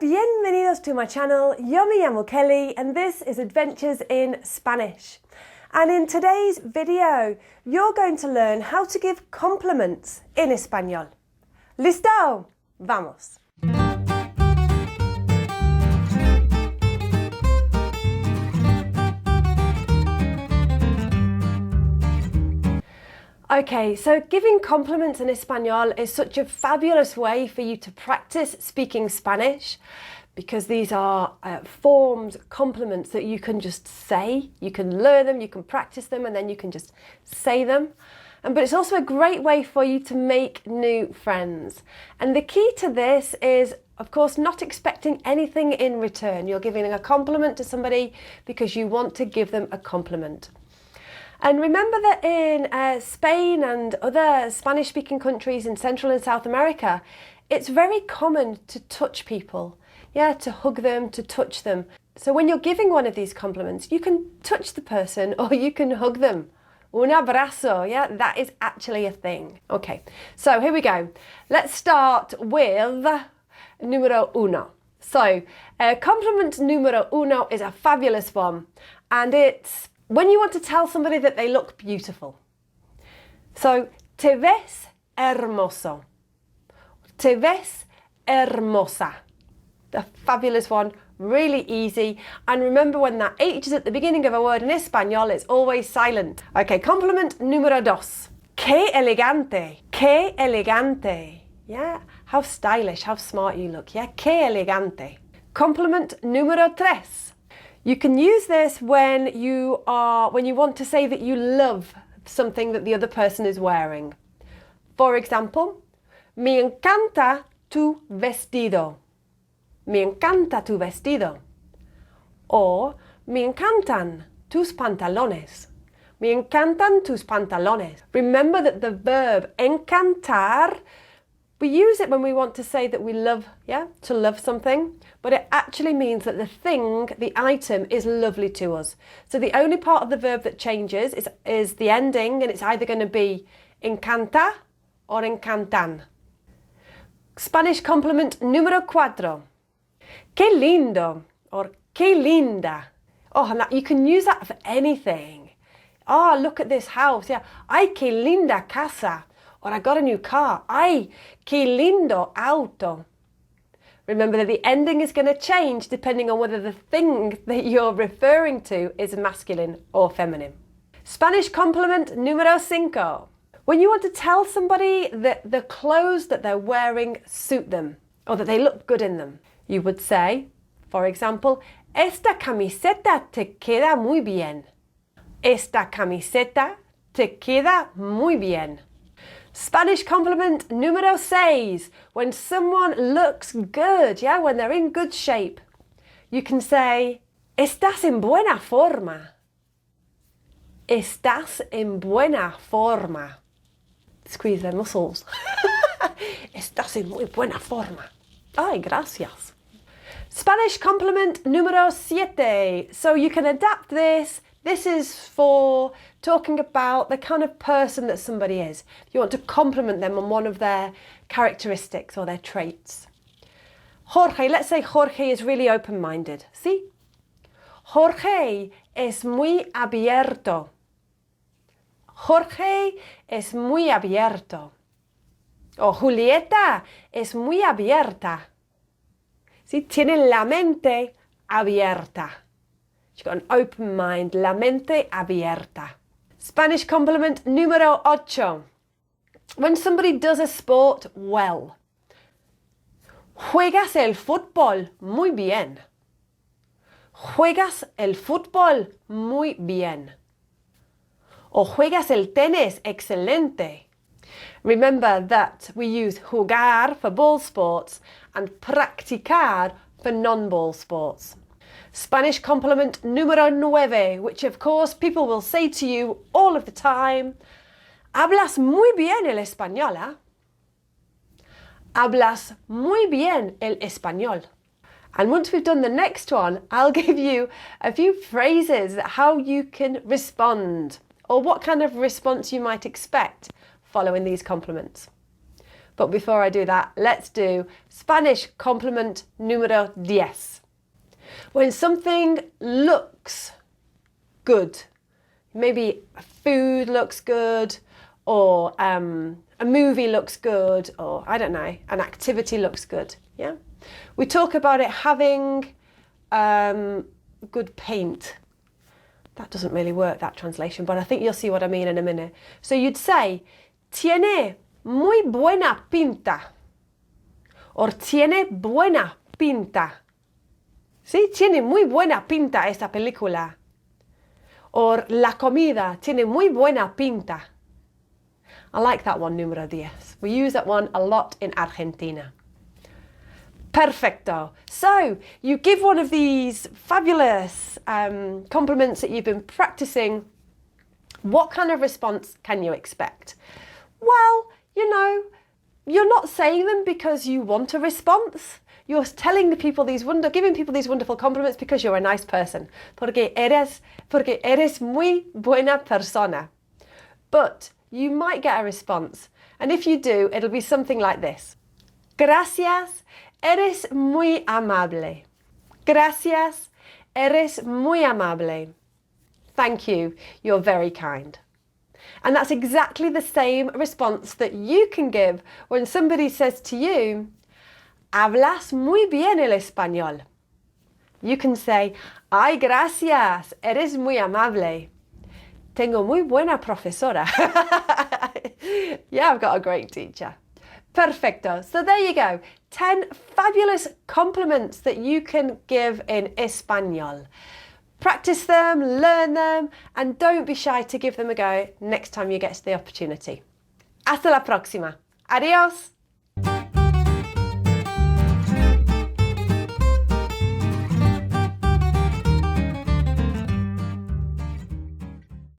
bienvenidos to my channel. Yo me llamo Kelly and this is Adventures in Spanish. And in today's video, you're going to learn how to give compliments in español. ¿Listo? Vamos. Okay, so giving compliments in español is such a fabulous way for you to practice speaking Spanish because these are forms, compliments that you can just say, you can learn them, you can practice them, and then you can just say them. But it's also a great way for you to make new friends. And the key to this is, of course, not expecting anything in return. You're giving a compliment to somebody because you want to give them a compliment. And remember that in Spain and other Spanish-speaking countries in Central and South America, it's very common to touch people, to hug them, to touch them. So when you're giving one of these compliments, you can touch the person or you can hug them. Un abrazo, that is actually a thing. Okay, so here we go. Let's start with numero uno. So compliment numero uno is a fabulous one, and it's when you want to tell somebody that they look beautiful. So, te ves hermoso. Te ves hermosa. The fabulous one, really easy. And remember, when that H is at the beginning of a word in Espanol, it's always silent. Okay, compliment número dos. Qué elegante. Qué elegante. Yeah, how stylish, how smart you look. Yeah, qué elegante. Compliment número tres. You can use this when you want to say that you love something that the other person is wearing. For example, me encanta tu vestido. Me encanta tu vestido. Or, me encantan tus pantalones. Me encantan tus pantalones. Remember that the verb encantar, we use it when we want to say that we love, to love something, but it actually means that the thing, the item, is lovely to us. So the only part of the verb that changes is the ending, and it's either going to be encanta or encantan. Spanish compliment número cuatro. Qué lindo or qué linda. Oh, and you can use that for anything. Oh, look at this house. Yeah. Ay, qué linda casa. Or I got a new car. Ay, qué lindo auto. Remember that the ending is going to change depending on whether the thing that you're referring to is masculine or feminine. Spanish compliment número cinco. When you want to tell somebody that the clothes that they're wearing suit them or that they look good in them, you would say, for example, esta camiseta te queda muy bien. Esta camiseta te queda muy bien. Spanish compliment número seis. When someone looks good, when they're in good shape, you can say, estás en buena forma. Estás en buena forma. Squeeze their muscles. Estás en muy buena forma. Ay, gracias. Spanish compliment número siete. So you can adapt this. This is for talking about the kind of person that somebody is. You want to compliment them on one of their characteristics or their traits. Jorge, let's say Jorge is really open-minded. See? Jorge es muy abierto. Jorge es muy abierto. O Julieta es muy abierta. See? Tiene la mente abierta. She's got an open mind, la mente abierta. Spanish compliment número ocho. When somebody does a sport well. Juegas el fútbol muy bien. Juegas el fútbol muy bien. O juegas el tenis excelente. Remember that we use jugar for ball sports and practicar for non-ball sports. Spanish compliment número nueve, which of course people will say to you all of the time. Hablas muy bien el español, ¿eh? Hablas muy bien el español. And once we've done the next one, I'll give you a few phrases how you can respond or what kind of response you might expect following these compliments. But before I do that, let's do Spanish compliment número 10. When something looks good, maybe food looks good, or a movie looks good, or I don't know, an activity looks good. Yeah, we talk about it having good paint. That doesn't really work, that translation, but I think you'll see what I mean in a minute. So you'd say, tiene muy buena pinta, or tiene buena pinta. Sí, tiene muy buena pinta esta película. Or la comida tiene muy buena pinta. I like that one, número 10. We use that one a lot in Argentina. Perfecto. So you give one of these fabulous compliments that you've been practicing. What kind of response can you expect? Well, you know, you're not saying them because you want a response. You're telling the people giving people these wonderful compliments because you're a nice person. Porque eres muy buena persona. But you might get a response. And if you do, it'll be something like this. Gracias, eres muy amable. Gracias, eres muy amable. Thank you, you're very kind. And that's exactly the same response that you can give when somebody says to you, hablas muy bien el español. You can say, ay, gracias, eres muy amable. Tengo muy buena profesora. Yeah, I've got a great teacher. Perfecto. So there you go. 10 fabulous compliments that you can give in Español. Practice them, learn them, and don't be shy to give them a go next time you get the opportunity. Hasta la próxima. Adiós.